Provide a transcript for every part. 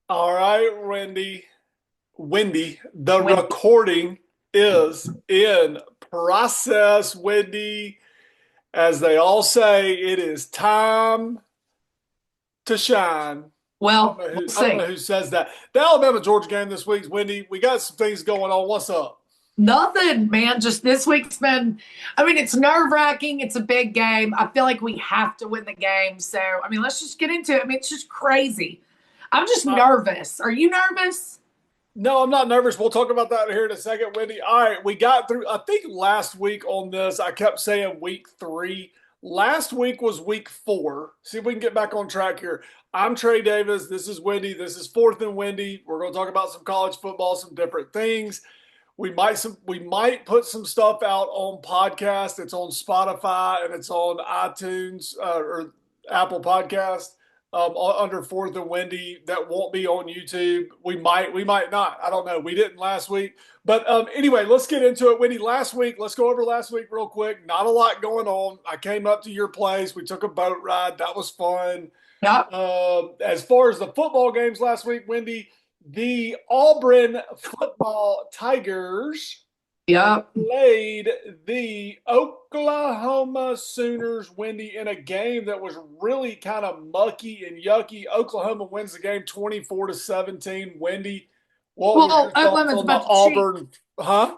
All right, Wendy. Wendy, the When recording is in process, Wendy. As they all say, it is time to shine. we'll I don't know see. who says that. The Alabama Georgia game this week, Wendy. We got some things going on. What's up? Nothing, man. Just this week's been, it's nerve wracking. It's a big game. I feel like we have to win the game. So, let's just get into it. It's just crazy. I'm just Uh, nervous. Are you nervous? no, I'm not nervous. We'll talk about that here in a second, Wendy. All right, we got through. I think last week on this, I kept saying week three. Last week was week four. See if we can get back on track here. I'm Trey Davis. This is Wendy. This is Fourth and Wendy. We're going to talk about some college football, some different things. We might put some stuff out on podcast. It's on Spotify and it's on iTunes or Apple Podcast under Fourth and Wendy. That won't be on YouTube. We might not. I don't know. We didn't last week, but anyway, let's get into it. Wendy, last week. Let's go over last week real quick. Not a lot going on. I came up to your place. We took a boat ride. That was fun. Yep. As far as the football games last week, Wendy, the Auburn football Tigers Yep. played the Oklahoma Sooners, Wendy, in a game that was really kind of mucky and yucky. Oklahoma wins the game 24-17. Wendy, what was Well, your thoughts Oklahoma's on the about to cheat. Auburn? Huh?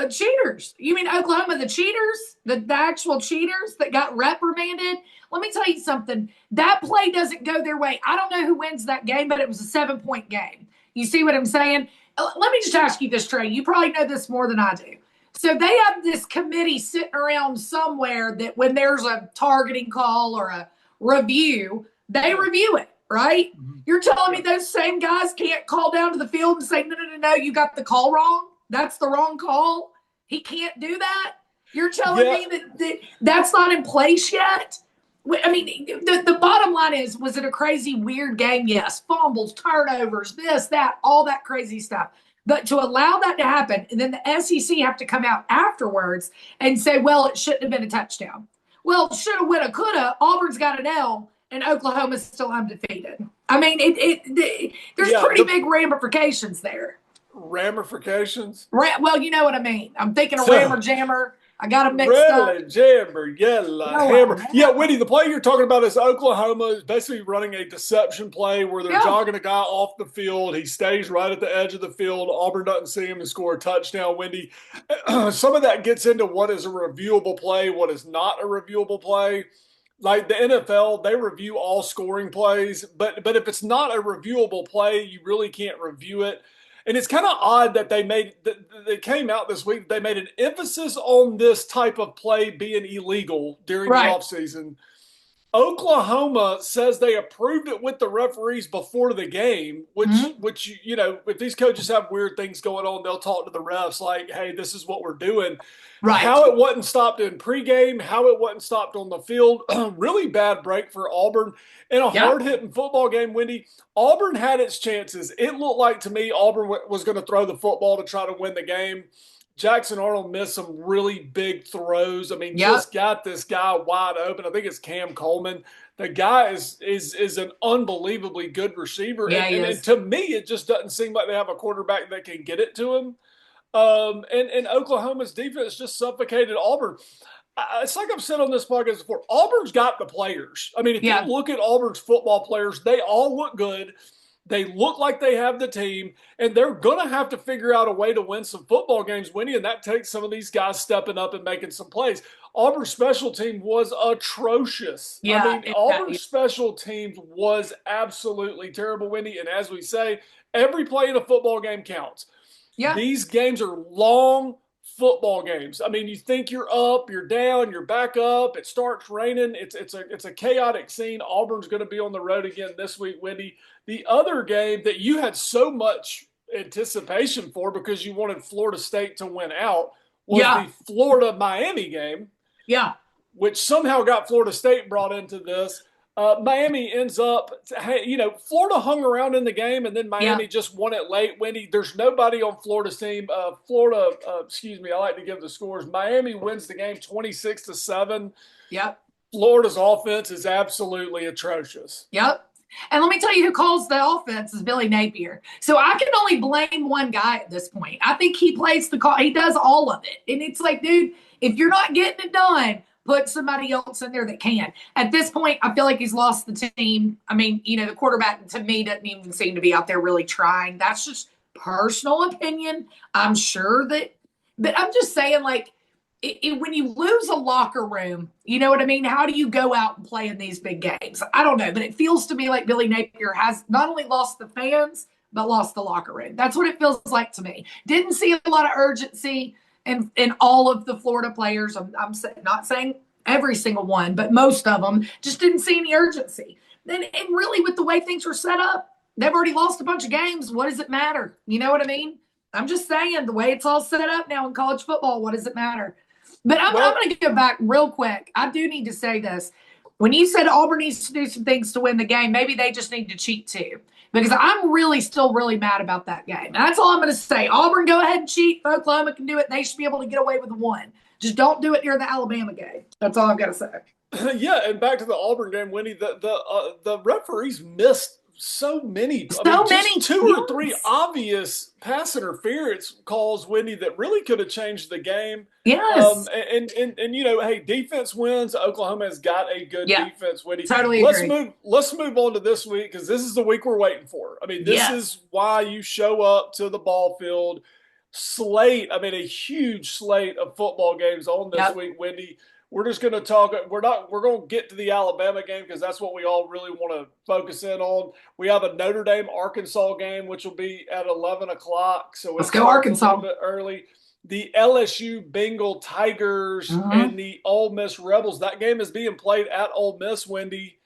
Cheaters. You mean Oklahoma, the cheaters? The actual cheaters that got reprimanded? Let me tell you something. That play doesn't go their way. I don't know who wins that game, but it was a 7 point game. You see what I'm saying? Let me just ask you this, Trey. You probably know this more than I do. So they have this committee sitting around somewhere that when there's a targeting call or a review, they review it, right? Mhm. You're telling me Yeah. those same guys can't call down to the field and say, no, no, no, no, you got the call wrong? That's the wrong call. He can't do that. You're telling Yeah. me that that's not in place yet? The bottom line is, was it a crazy, weird game? Yes. Fumbles, turnovers, this, that, all that crazy stuff. But to allow that to happen, and then the SEC have to come out afterwards and say, well, it shouldn't have been a touchdown. Well, shoulda, woulda, coulda. Auburn's got an L, and Oklahoma's still undefeated. There's Yeah. pretty The big ramifications there. ramifications. Well, you know what I mean. I'm thinking of Rammer Jammer. I got them mixed up. Really, Jammer, yellow No, I hammer. Yeah, know. Wendy, the play you're talking about is Oklahoma is basically running a deception play where they're Yeah. jogging a guy off the field. He stays right at the edge of the field. Auburn doesn't see him and score a touchdown. Wendy, some of that gets into what is a reviewable play, what is not a reviewable play. Like the NFL, they review all scoring plays, but if it's not a reviewable play, you really can't review it. And it's kind of odd that they came out this week. They made an emphasis on this type of play being illegal during the Right. offseason. Oklahoma says they approved it with the referees before the game, which Mm-hmm. which you know, if these coaches have weird things going on, they'll talk to the refs like, "Hey, this is what we're doing." Right. How it wasn't stopped in pregame, how it wasn't stopped on the field, really bad break for Auburn in a Yeah. hard-hitting football game. Wendy, Auburn had its chances. It looked like to me Auburn was going to throw the football to try to win the game. Jackson Arnold missed some really big throws. I mean, Yep. just got this guy wide open. I think it's Cam Coleman. The guy is an unbelievably good receiver, Yeah, and, he and is. to me, it just doesn't seem like they have a quarterback that can get it to him. And Oklahoma's defense just suffocated Auburn. It's like I've said on this podcast before. Auburn's got the players. I mean, if you Yeah. look at Auburn's football players, they all look good. They look like they have the team, and they're going to have to figure out a way to win some football games, Winnie, and that takes some of these guys stepping up and making some plays. Auburn's special team was atrocious. I Yeah. mean, Auburn's special teams was absolutely terrible, Winnie, and as we say, every play in a football game counts. Yeah. These games are long football games. I mean, you think you're up, you're down, you're back up. It starts raining. It's a chaotic scene. Auburn's going to be on the road again this week, Wendy. The other game that you had so much anticipation for because you wanted Florida State to win out was Yeah. the Florida Miami game, Yeah. which somehow got Florida State brought into this. Miami ends up, hey, Florida hung around in the game, and then Yeah. Miami just won it late. Wendy, there's nobody on Florida's team. Florida, excuse me, I like to give the scores. Miami wins the game 26-7. Yep. Florida's offense is absolutely atrocious. Yep. And let me tell you who calls the offense is Billy Napier. So I can only blame one guy at this point. I think he plays the call. He does all of it. And it's like, dude, if you're not getting it done, put somebody else in there that can. At this point, I feel like he's lost the team. I mean, the quarterback to me doesn't even seem to be out there really trying. That's just personal opinion. I'm sure that, but I'm just saying, like, when you lose a locker room, you know what I mean? How do you go out and play in these big games? I don't know, but it feels to me like Billy Napier has not only lost the fans, but lost the locker room. That's what it feels like to me. Didn't see a lot of urgency in all of the Florida players. I'm not saying every single one, but most of them just didn't see any urgency. And really, with the way things were set up, they've already lost a bunch of games. What does it matter? You know what I mean? I'm just saying, the way it's all set up now in college football, what does it matter? But I'm going to go back real quick. I do need to say this. When you said Auburn needs to do some things to win the game, maybe they just need to cheat too. Because I'm still really mad about that game. And that's all I'm going to say. Auburn, go ahead and cheat. If Oklahoma can do it, they should be able to get away with the one. Just don't do it near the Alabama game. That's all I've got to say. Yeah, and back to the Auburn game, Wendy, the referees missed so many. Many two or three obvious pass interference calls, Wendy, that really could have changed the game. Yes. And hey, defense wins. Oklahoma has got a good defense, Wendy. Totally agree. Let's move on to this week, because this is the week we're waiting for. I mean, this is why you show up to the ball field. A huge slate of football games on this week, Wendy. We're just going to talk. We're going to get to the Alabama game because that's what we all really want to focus in on. We have a Notre Dame Arkansas game, which will be at 11 o'clock. So let's go Arkansas. A little bit early. The LSU Bengal Tigers and the Ole Miss Rebels. That game is being played at Ole Miss, Wendy.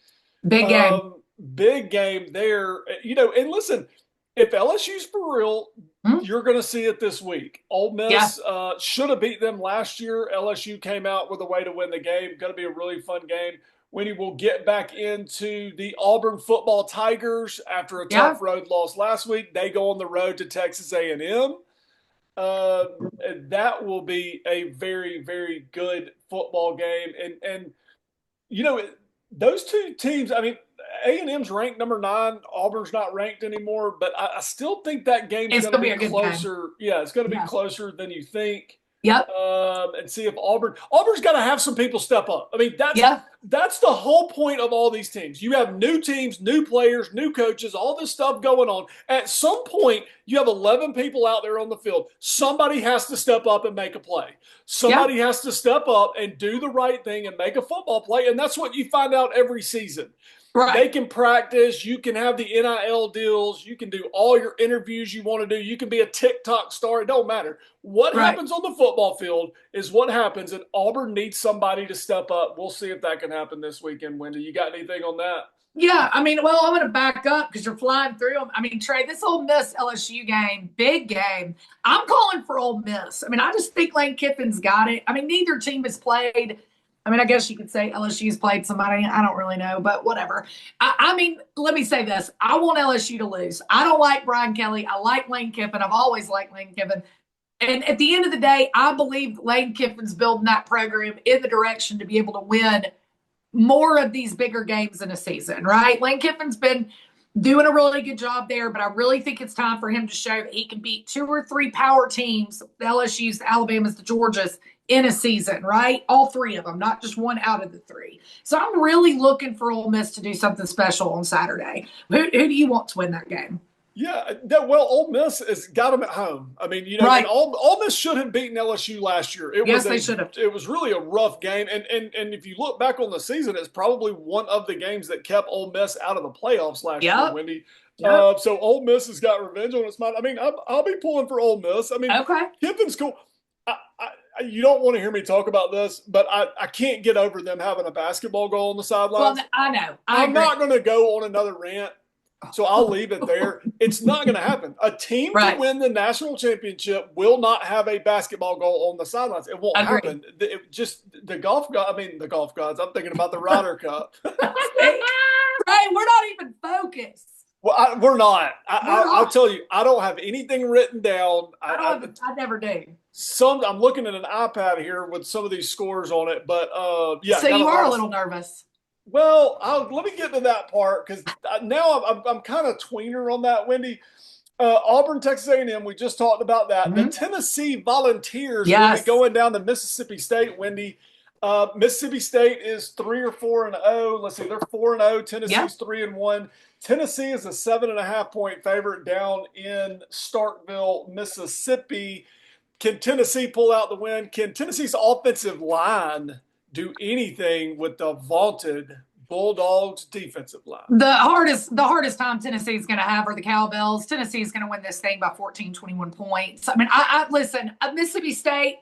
Big game. Big game there. And listen, if LSU's for real, you're going to see it this week. Ole Miss should have beat them last year. LSU came out with a way to win the game. Going to be a really fun game. Wendy will get back into the Auburn football Tigers after a tough road loss last week. They go on the road to Texas A&M. That will be a very, very good football game. And those two teams, I mean, A&M's ranked number 9. Auburn's not ranked anymore, but I still think that game's going to be closer. Yeah, it's going to be closer than you think. Yep. And see if Auburn's got to have some people step up. I mean, that's the whole point of all these teams. You have new teams, new players, new coaches, all this stuff going on. At some point, you have 11 people out there on the field. Somebody has to step up and make a play. Somebody has to step up and do the right thing and make a football play. And that's what you find out every season. Right. They can practice. You can have the NIL deals. You can do all your interviews you want to do. You can be a TikTok star. It don't matter. What happens on the football field is what happens, and Auburn needs somebody to step up. We'll see if that can happen this weekend, Wendy. You got anything on that? Yeah, I mean, well, I'm going to back up because you're flying through them. I mean, Trey, this Ole Miss LSU game, big game. I'm calling for Ole Miss. I mean, I just think Lane Kiffin's got it. I mean, neither team has played. I mean, I guess you could say LSU's played somebody. I don't really know, but whatever. I mean, let me say this. I want LSU to lose. I don't like Brian Kelly. I like Lane Kiffin. I've always liked Lane Kiffin. And at the end of the day, I believe Lane Kiffin's building that program in the direction to be able to win more of these bigger games in a season, right? Lane Kiffin's been doing a really good job there, but I really think it's time for him to show that he can beat 2 or 3 power teams, the LSU's, the Alabamas, the Georgias, in a season, right? All 3 of them, not just one out of the 3. So I'm really looking for Ole Miss to do something special on Saturday. Who do you want to win that game? Yeah, Ole Miss has got them at home. I mean, Ole Miss should have beaten LSU last year. They should have. It was really a rough game, and if you look back on the season, it's probably one of the games that kept Ole Miss out of the playoffs last year, Wendy. Yep. So Ole Miss has got revenge on its mind. I mean, I'll be pulling for Ole Miss. I mean, Kiffin's cool. You don't want to hear me talk about this, but I can't get over them having a basketball goal on the sidelines. Well, I know. I'm not going to go on another rant, so I'll leave it there. It's not going to happen. A team to win the national championship will not have a basketball goal on the sidelines. It won't happen. The golf gods. I'm thinking about the Ryder Cup. Right, we're not even focused. Well, we're not. I'll tell you, I don't have anything written down. I never do. I'm looking at an iPad here with some of these scores on it, but So you are a little nervous. Well, let me get to that part because now I'm kind of tweener on that, Wendy. Auburn, Texas A&M. We just talked about that. The Mhm. Tennessee Volunteers will be Yes. going down to Mississippi State. Wendy, Mississippi State is 3 or 4-0. Let's see, they're 4-0. Yep. Tennessee's 3-1. Tennessee is a 7.5 point favorite down in Starkville, Mississippi. Can Tennessee pull out the win? Can Tennessee's offensive line do anything with the vaunted Bulldogs defensive line? The hardest time Tennessee is going to have are the Cowbells. Tennessee is going to win this thing by 14, 21 points. I mean, I listen, Mississippi State,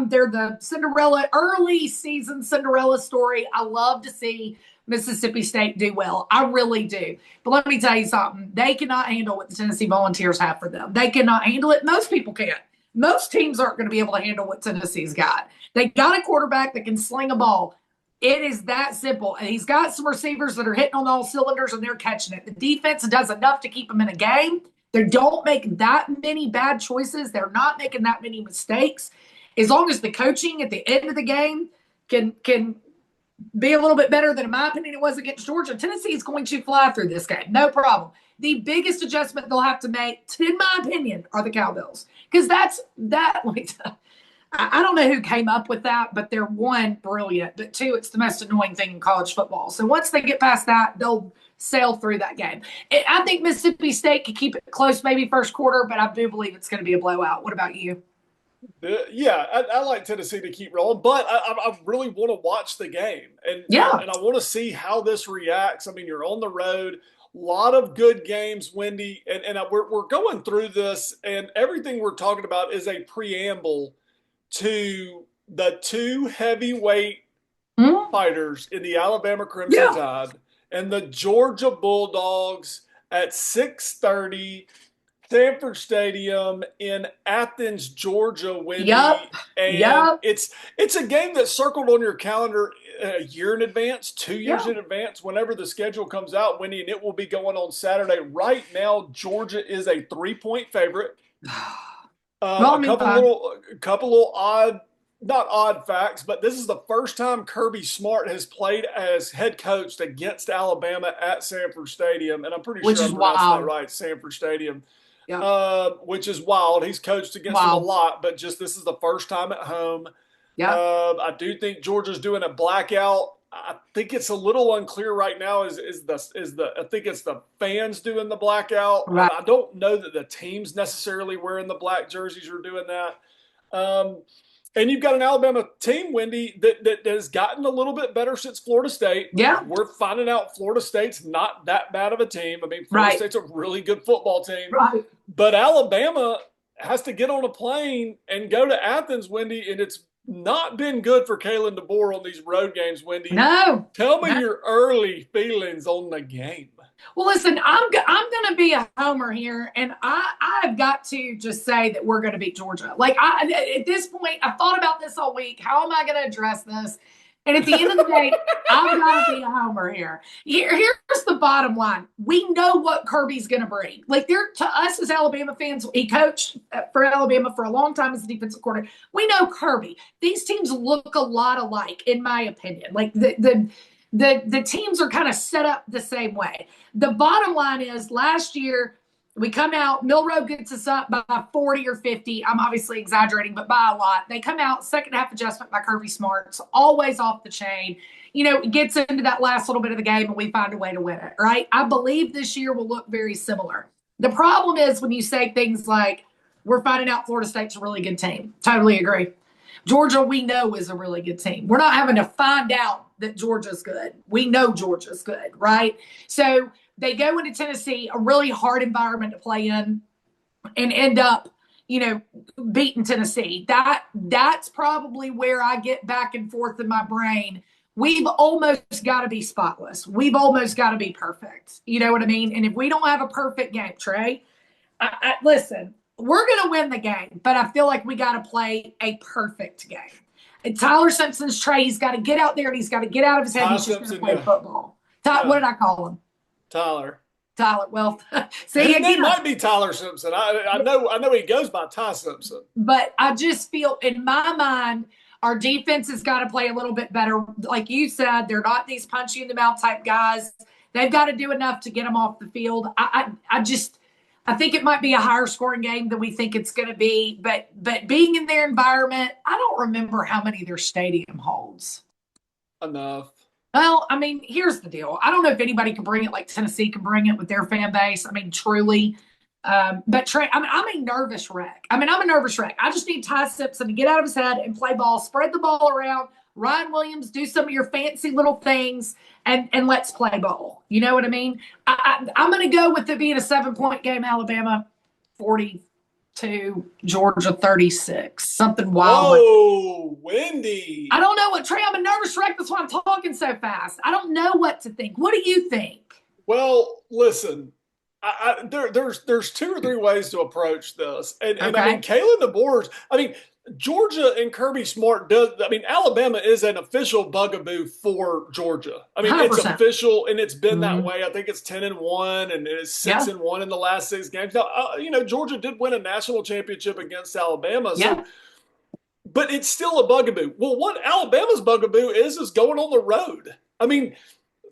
they're the early season Cinderella story. I love to see Mississippi State do well. I really do. But let me tell you something. They cannot handle what the Tennessee Volunteers have for them. They cannot handle it. Most people can't. Most teams aren't going to be able to handle what Tennessee's got. They got a quarterback that can sling a ball. It is that simple. And he's got some receivers that are hitting on all cylinders and they're catching it. The defense does enough to keep them in a game. They don't make that many bad choices. They're not making that many mistakes. As long as the coaching at the end of the game can be a little bit better than, in my opinion, it was against Georgia, Tennessee is going to fly through this game. No problem. The biggest adjustment they'll have to make, in my opinion, are the Cowbells. Because that's that. I don't know who came up with that, but they're one, brilliant, but two, it's the most annoying thing in college football. So once they get past that, they'll sail through that game. I think Mississippi State could keep it close maybe first quarter, but I do believe it's going to be a blowout. What about you? Yeah, I like Tennessee to keep rolling, but I really want to watch the game Yeah. and I want to see how this reacts. I mean, you're on the road, a lot of good games, Wendy, and we're going through this, and everything we're talking about is a preamble to the two heavyweight Mhm. fighters in the Alabama Crimson Yeah. Tide and the Georgia Bulldogs at 6:30 Sanford Stadium in Athens, Georgia, Wendy, Yep. and Yep. it's a game that's circled on your calendar a year in advance, 2 years Yeah. in advance, whenever the schedule comes out, Wendy, and it will be going on Saturday. Right now, Georgia is a 3 point favorite. Well, I A mean, couple little odd, not odd facts, but this is the first time Kirby Smart has played as head coach against Alabama at Sanford Stadium, and I'm pretty which sure is I'm pronouncing that wild. right, Sanford Stadium, Yeah. which is wild. He's coached against them a Wow. lot, but just this is the first time at home. Yep. I do think Georgia's doing a blackout. I think it's a little unclear right now. Is the I think it's the fans doing the blackout. Right. I don't know that the teams necessarily wearing the black jerseys are doing that. Um, and you've got an Alabama team, Wendy, that has gotten a little bit better since Florida State. Yeah. We're finding out Florida State's not that bad of a team. I mean, Florida Right. State's a really good football team. Right. But Alabama has to get on a plane and go to Athens, Wendy, and it's not been good for Kalen DeBoer on these road games, Wendy. No. Tell me No. your early feelings on the game. Well, listen, I'm going to be a homer here, and I've got to just say that we're going to beat Georgia. Like at this point, I've thought about this all week. How am I going to address this? And at the end of the day, I've got to be a homer here. Here's the bottom line: we know what Kirby's going to bring. Like to us as Alabama fans, he coached for Alabama for a long time as a defensive coordinator. We know Kirby. These teams look a lot alike, in my opinion. Like the teams are kind of set up the same way. The bottom line is last year we come out, Milrow gets us up by 40 or 50. I'm obviously exaggerating, but by a lot. They come out, second half adjustment by Kirby Smart. It's always off the chain. It gets into that last little bit of the game and we find a way to win it, right? I believe this year will look very similar. The problem is when you say things like, we're finding out Florida State's a really good team. Totally agree. Georgia, we know, is a really good team. We're not having to find out that Georgia's good. We know Georgia's good, right? So they go into Tennessee, a really hard environment to play in, and end up, beating Tennessee. That's probably where I get back and forth in my brain. We've almost got to be spotless. We've almost got to be perfect. You know what I mean? And if we don't have a perfect game, Trey, listen, we're going to win the game, but I feel like we got to play a perfect game. And Tyler Simpson's Trey, he's got to get out there and he's got to get out of his head. He's just going to play football. What did I call him? Tyler. Well, see, his name might be Tyler Simpson. I know he goes by Ty Simpson. But I just feel in my mind, Our defense has got to play a little bit better. Like you said, they're not these punch you in the mouth type guys. They've got to do enough to get them off the field. I think it might be a higher scoring game than we think it's going to be. But being in their environment, I don't remember how many their stadium holds. Enough. Well, I mean, here's the deal. I don't know if anybody can bring it like Tennessee can bring it with their fan base. I mean, truly. But Trey, I'm a nervous wreck. I'm a nervous wreck. I just need Ty Simpson to get out of his head and play ball, spread the ball around. Ryan Williams, do some of your fancy little things, and let's play ball. You know what I mean? I'm going to go with it being a 7-point game. Alabama 42, Georgia 36. Something wild. Whoa, Wendy. I don't know what, Trey. I'm a nervous wreck. That's why I'm talking so fast. I don't know what to think. What do you think? Well, listen. There's 2 or 3 ways to approach this, and Okay. I mean, Kalen DeBoer's. I mean, Georgia and Kirby Smart does. I mean, Alabama is an official bugaboo for Georgia. I mean, 100%. it's official, and it's been that Mhm. way. I think it's 10-1, and it's Yeah. 6-1 in the last 6 games. Now, Georgia did win a national championship against Alabama, so. Yeah. But it's still a bugaboo. Well, what Alabama's bugaboo is going on the road. I mean,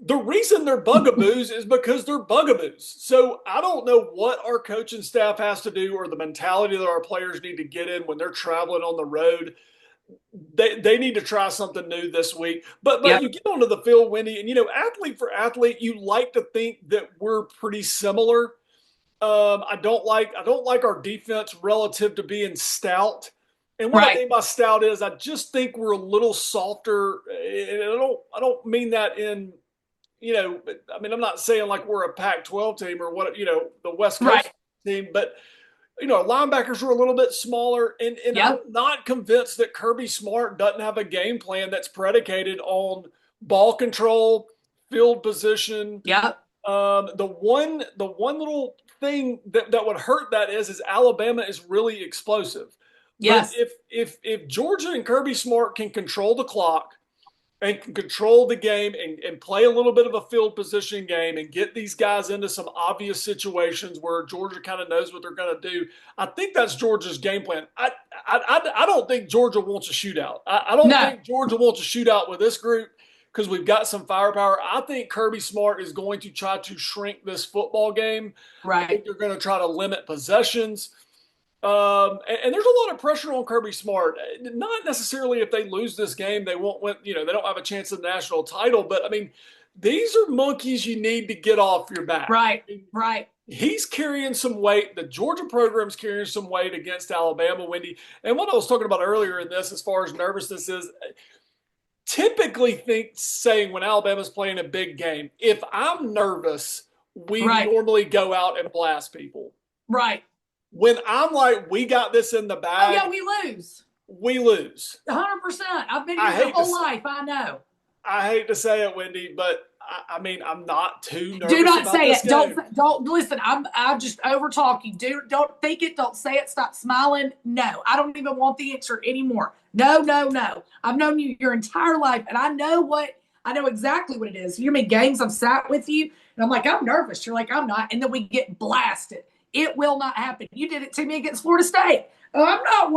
the reason they're bugaboos is because they're bugaboos. So I don't know what our coaching staff has to do or the mentality that our players need to get in when they're traveling on the road. They need to try something new this week. But Yep. You get onto the field, Wendy, and athlete for athlete, you like to think that we're pretty similar. I don't like our defense relative to being stout. And what I mean by stout is I just think we're a little softer. And I don't mean that in I'm not saying like we're a Pac-12 team or the West Coast team, but our linebackers are a little bit smaller, and Yep. I'm not convinced that Kirby Smart doesn't have a game plan that's predicated on ball control, field position. Yep. The one little thing that would hurt that is Alabama is really explosive. Yes. But if Georgia and Kirby Smart can control the clock and can control the game and play a little bit of a field position game and get these guys into some obvious situations where Georgia kind of knows what they're going to do, I think that's Georgia's game plan. I don't think Georgia wants a shootout. I don't think Georgia wants a shootout with this group because we've got some firepower. I think Kirby Smart is going to try to shrink this football game. I think they're going to try to limit possessions. And there's a lot of pressure on Kirby Smart. Not necessarily if they lose this game, they won't win. They don't have a chance at the national title. But I mean, these are monkeys you need to get off your back. Right. He's carrying some weight. The Georgia program's carrying some weight against Alabama, Wendy. And what I was talking about earlier in this, as far as nervousness is, typically saying when Alabama's playing a big game, if I'm nervous, we normally go out and blast people. Right. When I'm like, we got this in the bag. Oh, yeah, we lose. We lose. 100%. I've been here my whole life. I know. I hate to say it, Wendy, but I mean, I'm not too nervous. Do not about say this it. game. Don't listen. I'm just over talking. Don't think it. Don't say it. Stop smiling. No, I don't even want the answer anymore. No. I've known you your entire life, and I know exactly what it is. You mean games I've sat with you, and I'm like, I'm nervous. You're like, I'm not, and then we get blasted. It will not happen. You did it to me against Florida State. Oh, I'm not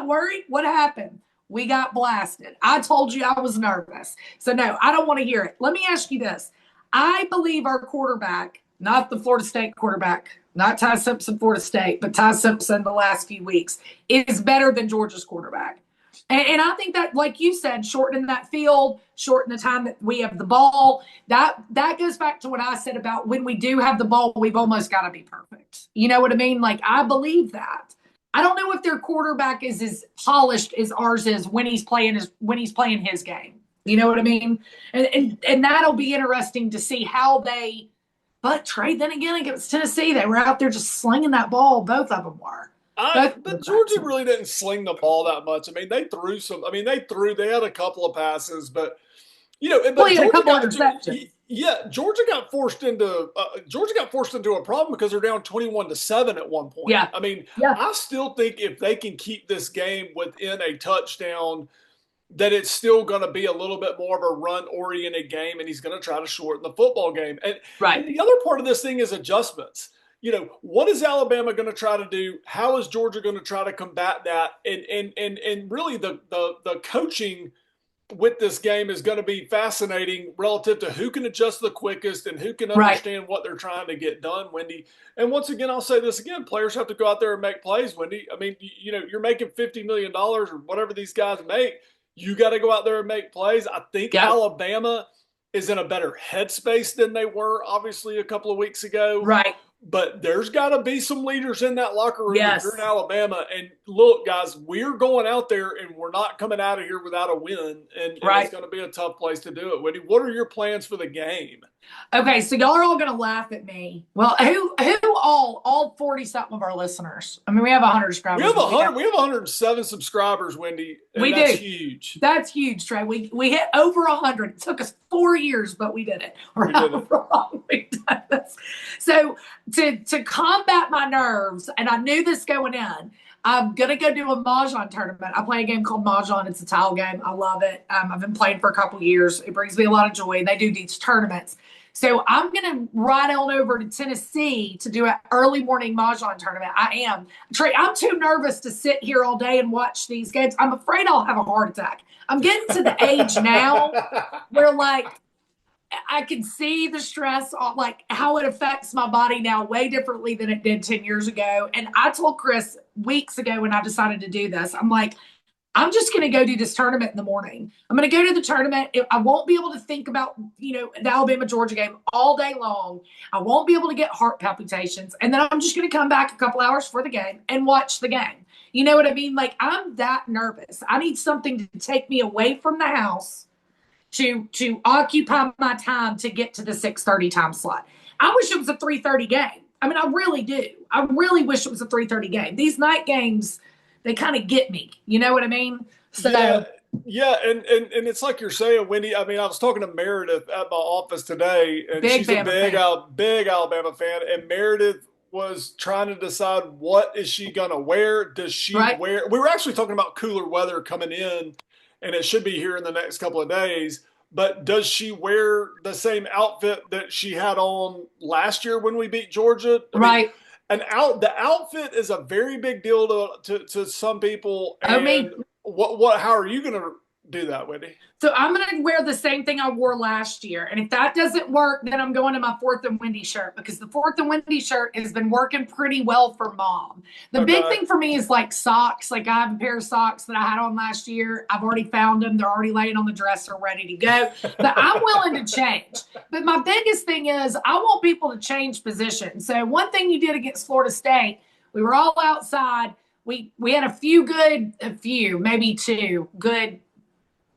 worried. What happened? We got blasted. I told you I was nervous. So, no, I don't want to hear it. Let me ask you this. I believe our quarterback, not the Florida State quarterback, not Ty Simpson, Florida State, but Ty Simpson the last few weeks, is better than Georgia's quarterback. And I think that, like you said, shortening that field, shorten the time that we have the ball, that goes back to what I said about when we do have the ball, we've almost got to be perfect. You know what I mean? Like, I believe that. I don't know if their quarterback is as polished as ours is when he's playing his game. You know what I mean? And that'll be interesting to see how they. But Trey, then again, against Tennessee, they were out there just slinging that ball. Both of them were. But Georgia really didn't sling the ball that much. I mean, they threw some. I mean, they had a couple of passes, but Georgia a couple of interceptions. Georgia got forced into a problem because they're down 21-7 at one point. Yeah. I mean, I still think if they can keep this game within a touchdown, that it's still going to be a little bit more of a run-oriented game, and he's going to try to shorten the football game. And the other part of this thing is adjustments. what is Alabama going to try to do? How is Georgia going to try to combat that? And really the coaching with this game is going to be fascinating relative to who can adjust the quickest and who can Right. understand what they're trying to get done, Wendy. And once again, I'll say this again, players have to go out there and make plays, Wendy. I mean, you're making $50 million or whatever these guys make. You got to go out there and make plays. I think Yep. Alabama is in a better headspace than they were, obviously, a couple of weeks ago. Right. But there's got to be some leaders in that locker room Yes. if you're in Alabama. And look, guys, we're going out there and we're not coming out of here without a win. And Right. it's going to be a tough place to do it. Wendy, what are your plans for the game? Okay, so y'all are all going to laugh at me. Well, who all 40-something of our listeners? I mean, we have 100 subscribers. We have 100. We have 107 subscribers, Wendy. And we that's do. Huge. That's huge, Trey. We hit over 100. It took us 4 years, but we did it. We did it. We've done this. So to combat my nerves, and I knew this going in, I'm going to go do a Mahjong tournament. I play a game called Mahjong. It's a tile game. I love it. I've been playing for a couple years. It brings me a lot of joy. They do these tournaments. So I'm going to ride on over to Tennessee to do an early morning Mahjong tournament. I am. Trey, I'm too nervous to sit here all day and watch these games. I'm afraid I'll have a heart attack. I'm getting to the age now where, like, I can see the stress, like how it affects my body now way differently than it did 10 years ago. And I told Chris weeks ago when I decided to do this, I'm like, I'm just going to go do this tournament in the morning. I'm going to go to the tournament. I won't be able to think about, the Alabama-Georgia game all day long. I won't be able to get heart palpitations. And then I'm just going to come back a couple hours for the game and watch the game. You know what I mean? Like, I'm that nervous. I need something to take me away from the house to occupy my time to get to the 6:30 time slot. I wish it was a 3:30 game. I mean, I really do. I really wish it was a 3:30 game. These night games, they kind of get me. You know what I mean? So yeah, and it's like you're saying, Wendy. I mean, I was talking to Meredith at my office today, and she's a big Alabama fan, and Meredith was trying to decide what is she gonna wear. Does she wear? We were actually talking about cooler weather coming in, and it should be here in the next couple of days. But does she wear the same outfit that she had on last year when we beat Georgia? I mean, the outfit is a very big deal to some people. And how are you going to do that, Wendy? So I'm going to wear the same thing I wore last year. And if that doesn't work, then I'm going to my 4th and Wendy shirt, because the 4th and Wendy shirt has been working pretty well for Mom. The big thing for me is like socks. Like, I have a pair of socks that I had on last year. I've already found them. They're already laying on the dresser ready to go. But I'm willing to change. But my biggest thing is I want people to change positions. So one thing you did against Florida State, we were all outside. We had maybe two good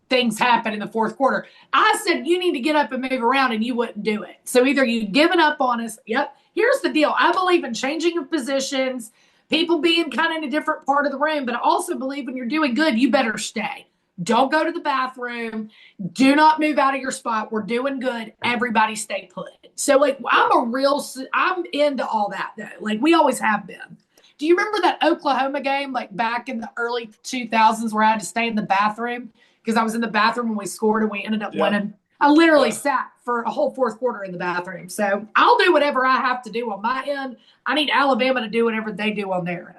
things happen in the fourth quarter. I said, you need to get up and move around, and you wouldn't do it. So either you've given up on us. Yep. Here's the deal. I believe in changing of positions, people being kind of in a different part of the room, but I also believe when you're doing good, you better stay. Don't go to the bathroom. Do not move out of your spot. We're doing good. Everybody stay put. So, like, I'm into all that, though. Like, we always have been. Do you remember that Oklahoma game, like back in the early 2000s, where I had to stay in the bathroom because I was in the bathroom when we scored and we ended up winning? I literally sat for a whole fourth quarter in the bathroom. So I'll do whatever I have to do on my end. I need Alabama to do whatever they do on their end.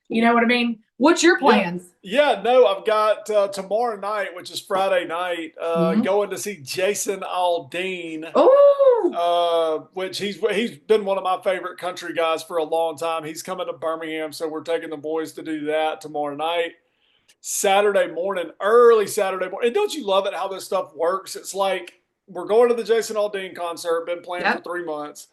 You know what I mean? What's your plans? No, I've got tomorrow night, which is Friday night, going to see Jason Aldean. Which he's been one of my favorite country guys for a long time. He's coming to Birmingham, so we're taking the boys to do that tomorrow night. Early Saturday morning. And don't you love it how this stuff works? It's like we're going to the Jason Aldean concert, been playing for 3 months.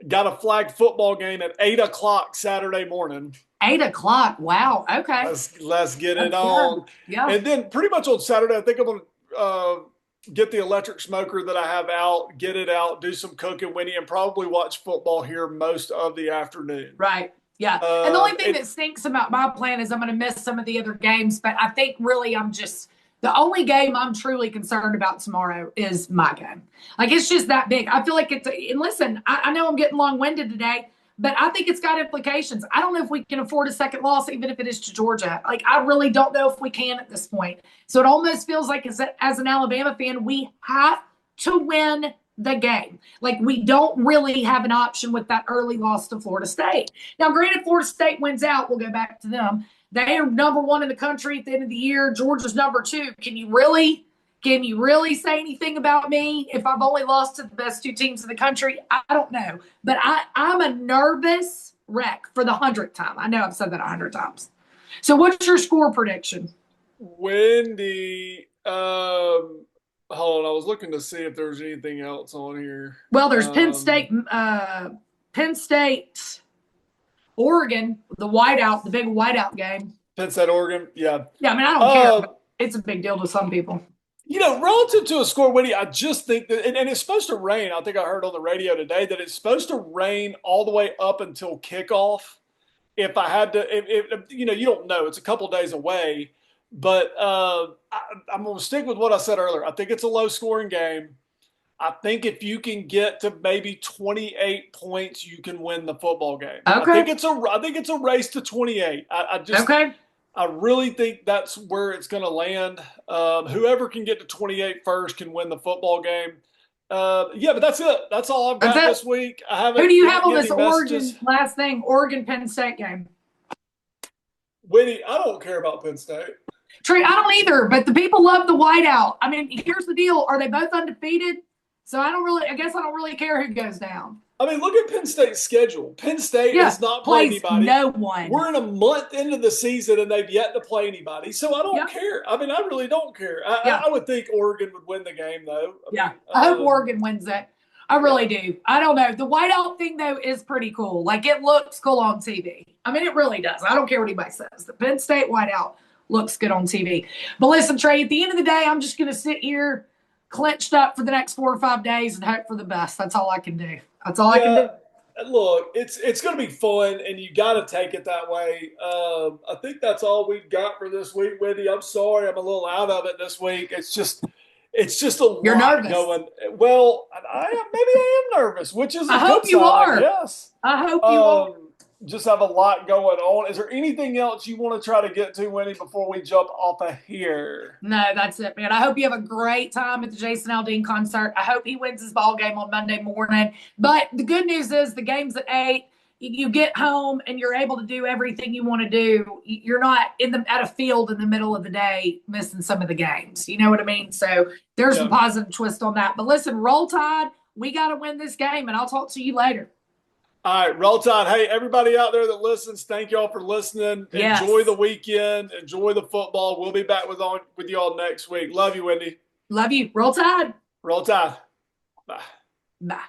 Got a flag football game at 8 o'clock Saturday morning. 8 o'clock. Wow. Okay. Let's get it on. Yeah. And then pretty much on Saturday, I think I'm going to get the electric smoker that I have out, get it out, do some cooking, Winnie, and probably watch football here most of the afternoon. Right. Yeah. And the only thing that stinks about my plan is I'm going to miss some of the other games. But I think really the only game I'm truly concerned about tomorrow is my game. Like, it's just that big. I feel like and listen, I know I'm getting long-winded today, but I think it's got implications. I don't know if we can afford a second loss, even if it is to Georgia. Like, I really don't know if we can at this point. So it almost feels like as an Alabama fan, we have to win the game. Like, we don't really have an option with that early loss to Florida State. Now, granted, Florida State wins out. We'll go back to them. They are number one in the country at the end of the year. Georgia's number two. Can you really say anything about me if I've only lost to the best two teams in the country? I don't know. But I'm a nervous wreck for the 100th time. I know I've said that 100 times. So what's your score prediction? Wendy, hold on. I was looking to see if there was anything else on here. Well, there's Penn State, Oregon, the big whiteout game. Penn State, Oregon, yeah. Yeah, I mean, I don't care. But it's a big deal to some people. Relative to a score, Wendy, I just think that, and it's supposed to rain. I think I heard on the radio today that it's supposed to rain all the way up until kickoff. If I had to, if you don't know, it's a couple days away. But I'm going to stick with what I said earlier. I think it's a low-scoring game. I think if you can get to maybe 28 points, you can win the football game. Okay. I think it's a race to 28. I really think that's where it's going to land. Whoever can get to 28 first can win the football game. But that's it. That's all I've got this week. Who do you have on this Oregon Penn State game? Winnie, I don't care about Penn State. Trey, I don't either, but the people love the whiteout. I mean, here's the deal. Are they both undefeated? So I guess I don't really care who goes down. I mean, look at Penn State's schedule. Penn State has not played anybody. No one. We're in a month into the season, and they've yet to play anybody. So I don't care. I mean, I really don't care. I would think Oregon would win the game, though. I hope Oregon wins it. I really do. I don't know. The whiteout thing, though, is pretty cool. Like, it looks cool on TV. I mean, it really does. I don't care what anybody says. The Penn State whiteout looks good on TV. But listen, Trey, at the end of the day, I'm just going to sit here clenched up for the next 4 or 5 days and hope for the best. That's all I can do. That's all I can do. Look, it's going to be fun, and you got to take it that way. I think that's all we've got for this week, Wendy. I'm sorry, I'm a little out of it this week. It's just a lot going. Well, maybe I am nervous, which is a good sign, I guess. I hope you are. Just have a lot going on. Is there anything else you want to try to get to, Wendy, before we jump off of here? No, that's it, man. I hope you have a great time at the Jason Aldean concert. I hope he wins his ball game on Monday morning. But the good news is the game's at 8. You get home and you're able to do everything you want to do. You're not at a field in the middle of the day missing some of the games. You know what I mean? So there's a positive twist on that. But listen, Roll Tide, we got to win this game, and I'll talk to you later. All right, Roll Tide. Hey, everybody out there that listens, thank y'all for listening. Yes. Enjoy the weekend. Enjoy the football. We'll be back with y'all next week. Love you, Wendy. Love you. Roll Tide. Roll Tide. Bye. Bye.